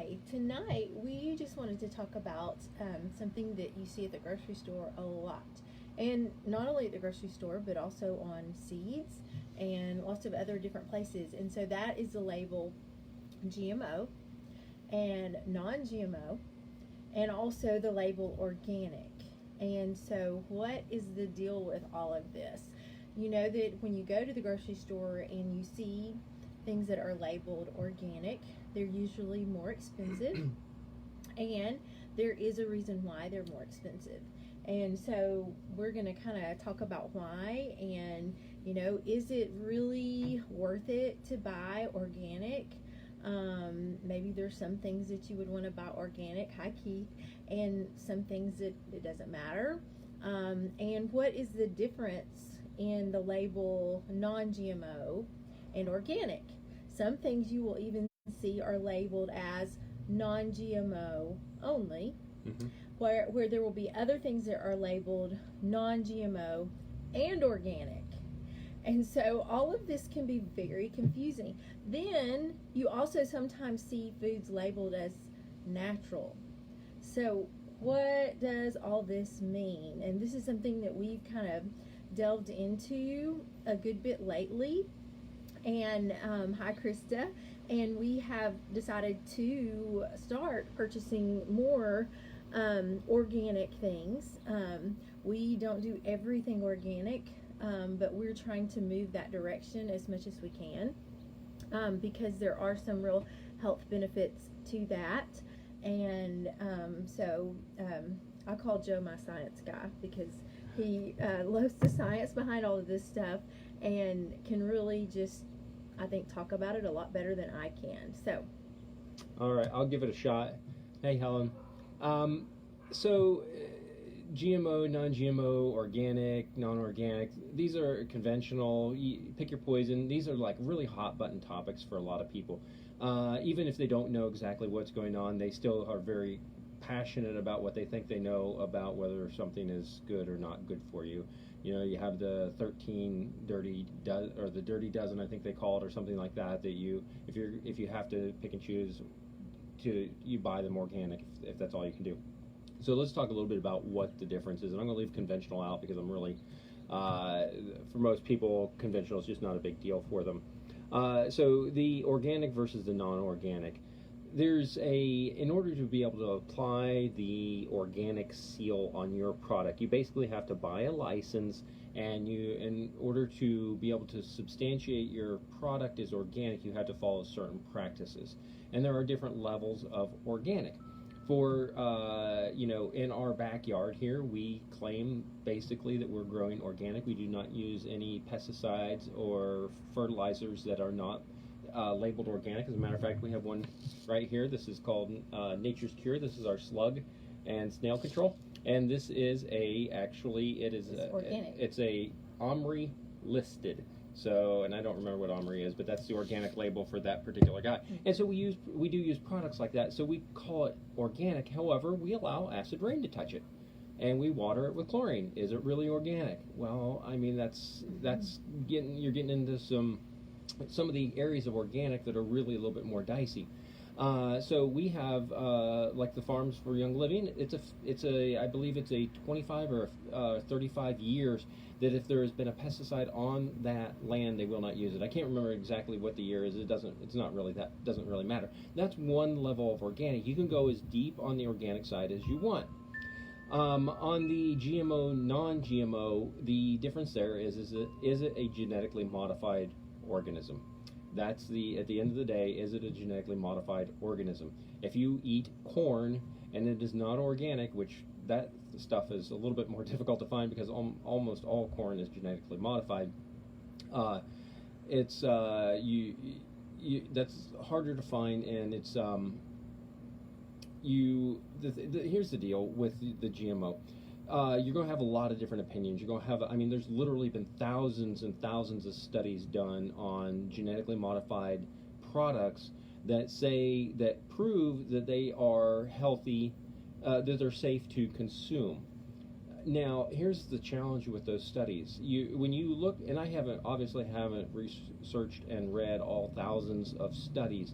Hi, tonight we just wanted to talk about something that you see at the grocery store a lot. And not only at the grocery store, but also on seeds and lots of other different places. And so that is the label GMO and non GMO, and also the label organic. And so, what is the deal with all of this? You know that when you go to the grocery store and you see things that are labeled organic, they're usually more expensive, and there is a reason why they're more expensive. And so we're going to kind of talk about why, and is it really worth it to buy organic? Maybe there's some things that you would want to buy organic, hi Keith, and some things that it doesn't matter. And what is the difference in the label non-GMO and organic? Some things you will even see are labeled as non-GMO only, where there will be other things that are labeled non-GMO and organic. And so all of this can be very confusing. Then you also sometimes see foods labeled as natural. So what does all this mean? And this is something that we've kind of delved into a good bit lately. And hi Krista, and we have decided to start purchasing more organic things. We don't do everything organic, but we're trying to move that direction as much as we can, because there are some real health benefits to that. And so I call Joe my science guy, because he loves the science behind all of this stuff and can really just, I think, talk about it a lot better than I can. So, all right, I'll give it a shot. Hey, Helen. GMO, non-GMO, organic, non-organic, these are conventional. Pick your poison. These are like really hot button topics for a lot of people. Even if they don't know exactly what's going on, they still are very passionate about what they think they know about whether something is good or not good for you. You have the 13 dirty dozen, or the dirty dozen, I think they call it, or something like that. That if you have to pick and choose, you buy them organic if that's all you can do. So let's talk a little bit about what the difference is, and I'm going to leave conventional out because I'm really, for most people, conventional is just not a big deal for them. So the organic versus the non-organic. In order to be able to apply the organic seal on your product, you basically have to buy a license, and in order to be able to substantiate your product is organic, you have to follow certain practices. And there are different levels of organic. For, in our backyard here, we claim basically that we're growing organic. We do not use any pesticides or fertilizers that are not labeled organic. As a matter of fact, we have one right here. This is called Nature's Cure. This is our slug and snail control, and this is organic. It's a OMRI listed. So, and I don't remember what OMRI is, but that's the organic label for that particular guy. And so we do use products like that. So we call it organic. However, we allow acid rain to touch it, and we water it with chlorine. Is it really organic? Well, I mean, you're getting into some of the areas of organic that are really a little bit more dicey. So we have like the Farms for Young Living. I believe it's a 25 or 35 years that if there has been a pesticide on that land, they will not use it. I can't remember exactly what the year is. Doesn't really matter. That's one level of organic. You can go as deep on the organic side as you want. On the GMO, non-GMO, the difference there is it a genetically modified organism? At the end of the day, is it a genetically modified organism? If you eat corn and it is not organic, which that stuff is a little bit more difficult to find because almost all corn is genetically modified, that's harder to find, and it's here's the deal with the GMO. You're going to have a lot of different opinions. You're going to have, there's literally been thousands and thousands of studies done on genetically modified products that prove that they are healthy, that they're safe to consume. Now, here's the challenge with those studies. When you look, and I haven't researched and read all thousands of studies,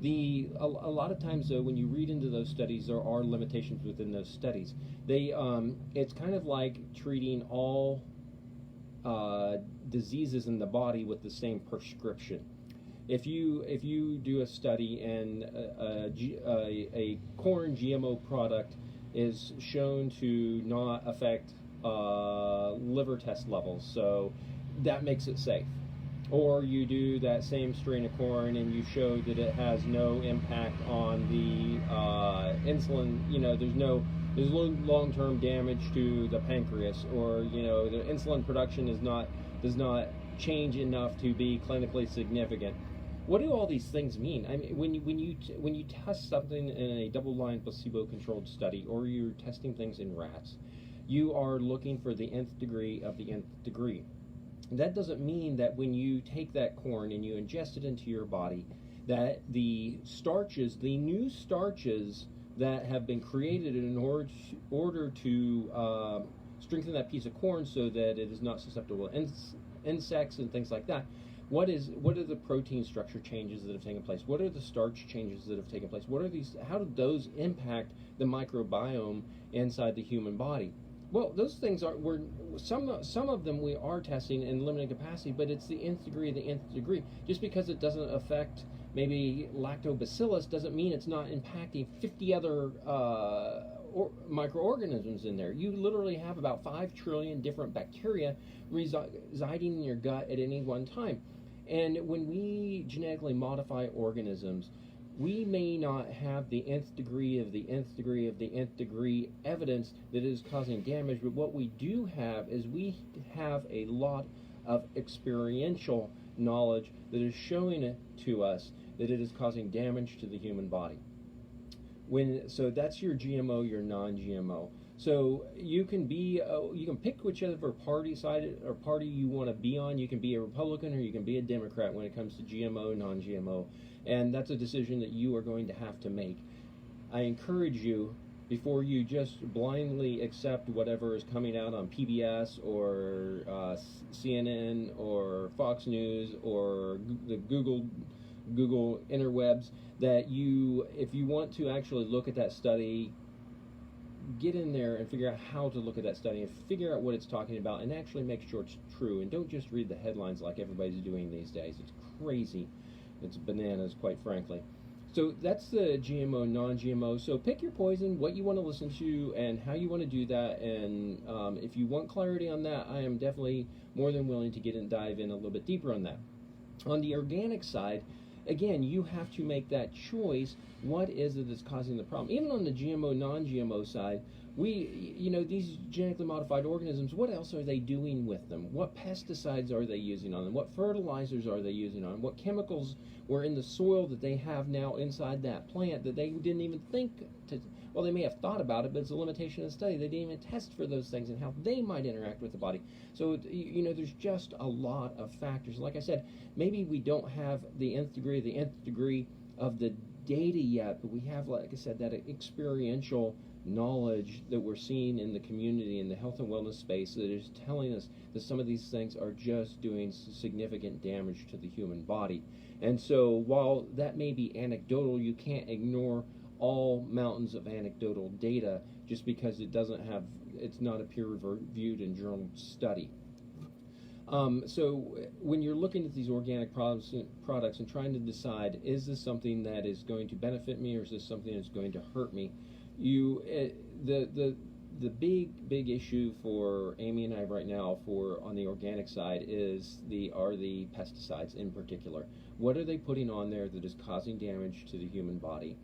A lot of times, though, when you read into those studies, there are limitations within those studies. It's kind of like treating all diseases in the body with the same prescription. If you do a study and a corn GMO product is shown to not affect liver test levels, so that makes it safe. Or you do that same strain of corn and you show that it has no impact on the insulin. There's long-term damage to the pancreas, or the insulin production does not change enough to be clinically significant. What do all these things mean? I mean, when you test something in a double-blind placebo-controlled study, or you're testing things in rats, you are looking for the nth degree of the nth degree. That doesn't mean that when you take that corn and you ingest it into your body, that the new starches that have been created in order to strengthen that piece of corn so that it is not susceptible to insects and things like that. What are the protein structure changes that have taken place? What are the starch changes that have taken place? How do those impact the microbiome inside the human body? Well, those things some of them we are testing in limited capacity, but it's the nth degree of the nth degree. Just because it doesn't affect maybe lactobacillus doesn't mean it's not impacting 50 other microorganisms in there. You literally have about 5 trillion different bacteria residing in your gut at any one time. And when we genetically modify organisms, we may not have the nth degree of the nth degree of the nth degree evidence that is causing damage, but what we do have is we have a lot of experiential knowledge that is showing it to us that it is causing damage to the human body. So that's your GMO, your non-GMO. So you can pick whichever party you want to be on. You can be a Republican or you can be a Democrat when it comes to GMO, non-GMO, and that's a decision that you are going to have to make. I encourage you, before you just blindly accept whatever is coming out on PBS or CNN or Fox News or the Google interwebs, that if you want to actually look at that study, get in there and figure out how to look at that study and figure out what it's talking about and actually make sure it's true, and don't just read the headlines like everybody's doing these days. It's crazy. It's bananas, quite frankly. So that's the GMO, non-GMO. So pick your poison, what you want to listen to, and how you want to do that. And if you want clarity on that, I am definitely more than willing to dive in a little bit deeper on that. On the organic side, again, you have to make that choice. What is it that's causing the problem? Even on the GMO, non-GMO side, these genetically modified organisms, what else are they doing with them? What pesticides are they using on them? What fertilizers are they using on them? What chemicals were in the soil that they have now inside that plant that they didn't even think to, well, they may have thought about it, but it's a limitation of the study. They didn't even test for those things and how they might interact with the body. So, there's just a lot of factors. Like I said, maybe we don't have the nth degree of the nth degree of the data yet, but we have, like I said, that experiential knowledge that we're seeing in the community, in the health and wellness space, that is telling us that some of these things are just doing significant damage to the human body. And so while that may be anecdotal, you can't ignore all mountains of anecdotal data just because it's not a peer-reviewed and journal study. So when you're looking at these organic products and trying to decide, is this something that is going to benefit me or is this something that's going to hurt me, the big issue for Amy and I right now on the organic side are the pesticides in particular. What are they putting on there that is causing damage to the human body?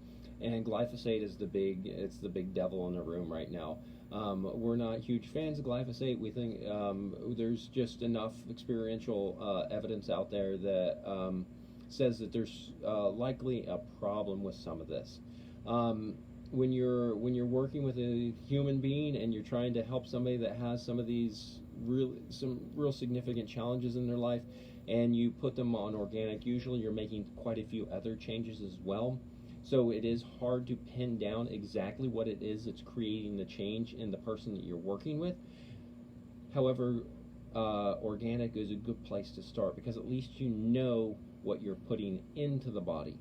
And glyphosate is the big devil in the room right now. We're not huge fans of glyphosate. We think there's just enough experiential evidence out there that says that there's likely a problem with some of this. When you're working with a human being and you're trying to help somebody that has some real significant challenges in their life, and you put them on organic, usually you're making quite a few other changes as well. So it is hard to pin down exactly what it is that's creating the change in the person that you're working with. However, organic is a good place to start because at least you know what you're putting into the body.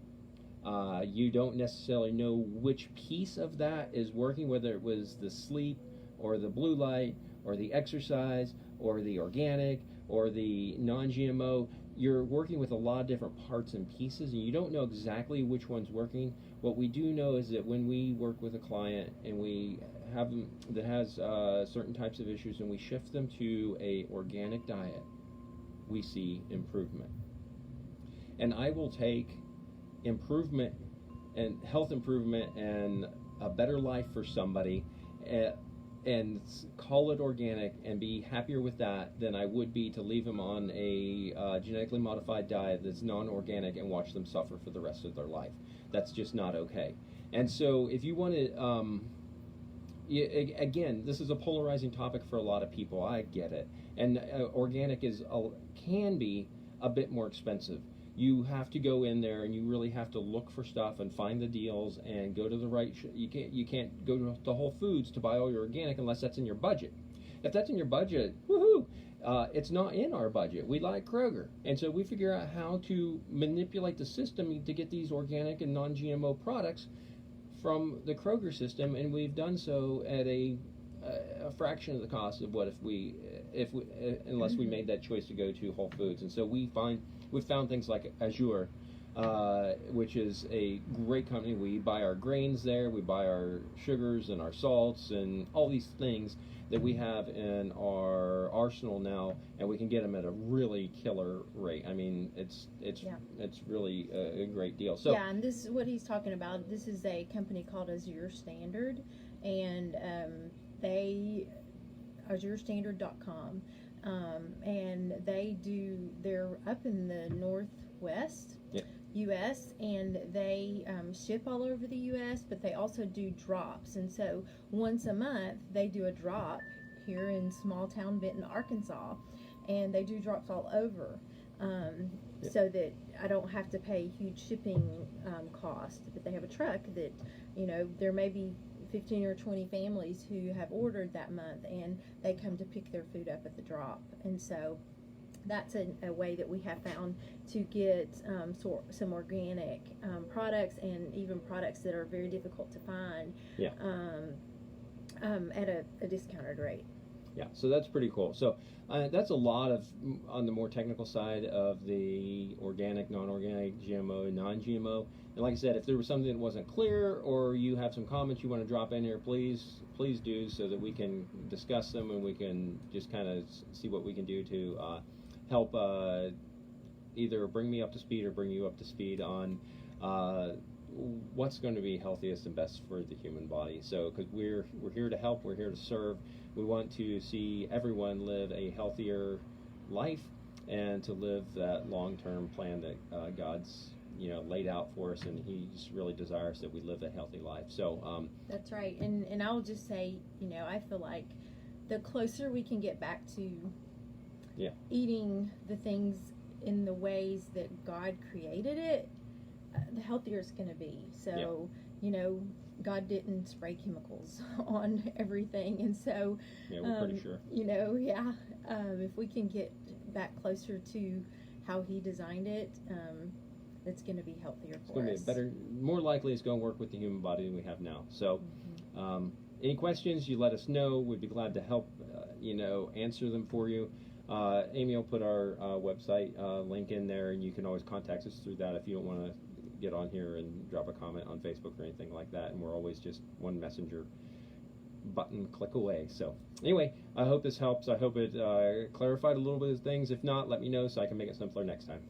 You don't necessarily know which piece of that is working, whether it was the sleep or the blue light or the exercise or the organic or the non-GMO. You're working with a lot of different parts and pieces, and you don't know exactly which one's working. What we do know is that when we work with a client and we have them that has certain types of issues, and we shift them to a organic diet, we see improvement. And I will take improvement and health improvement and a better life for somebody, and call it organic and be happier with that than I would be to leave them on a genetically modified diet that's non-organic and watch them suffer for the rest of their life. That's just not okay. And so if you want to, again, this is a polarizing topic for a lot of people. I get it. And organic can be a bit more expensive. You have to go in there and you really have to look for stuff and find the deals and go to the right. You can't go to Whole Foods to buy all your organic unless that's in your budget. If that's in your budget, woohoo! It's not in our budget. We like Kroger, and so we figure out how to manipulate the system to get these organic and non-GMO products from the Kroger system, and we've done so at a fraction of the cost of what unless we made that choice to go to Whole Foods. And so we've found things like Azure, which is a great company. We buy our grains there, we buy our sugars and our salts and all these things that we have in our arsenal now, and we can get them at a really killer rate. I mean, it's really a great deal. So yeah, and this is what he's talking about. This is a company called Azure Standard, and AzureStandard.com, and they're up in the Northwest U.S., and they ship all over the U.S., but they also do drops. And so once a month they do a drop here in small town Benton, Arkansas, and they do drops all over, so that I don't have to pay huge shipping cost. But they have a truck that, there may be 15 or 20 families who have ordered that month, and they come to pick their food up at the drop. And so that's a way that we have found to get some organic products, and even products that are very difficult to find at a discounted rate. Yeah, so that's pretty cool. So that's a lot of on the more technical side of the organic, non-organic, GMO, non-GMO. And like I said, if there was something that wasn't clear, or you have some comments you want to drop in here, please do, so that we can discuss them and we can just kind of see what we can do to help either bring me up to speed or bring you up to speed on what's going to be healthiest and best for the human body. So, because we're here to help, we're here to serve. We want to see everyone live a healthier life and to live that long-term plan that God's laid out for us, and He just really desires that we live a healthy life. So that's right. And I'll just say, I feel like the closer we can get back to eating the things in the ways that God created it, the healthier it's going to be. So, God didn't spray chemicals on everything. And so, we're pretty sure. If we can get back closer to how He designed it, it's going to be healthier for us. It's going to be better, more likely it's going to work with the human body than we have now. So, any questions, you let us know. We'd be glad to help, answer them for you. Amy will put our website link in there, and you can always contact us through that if you don't want to get on here and drop a comment on Facebook or anything like that. And we're always just one messenger button click away. So anyway, I hope this helps. I hope it clarified a little bit of things. If not, let me know so I can make it simpler next time.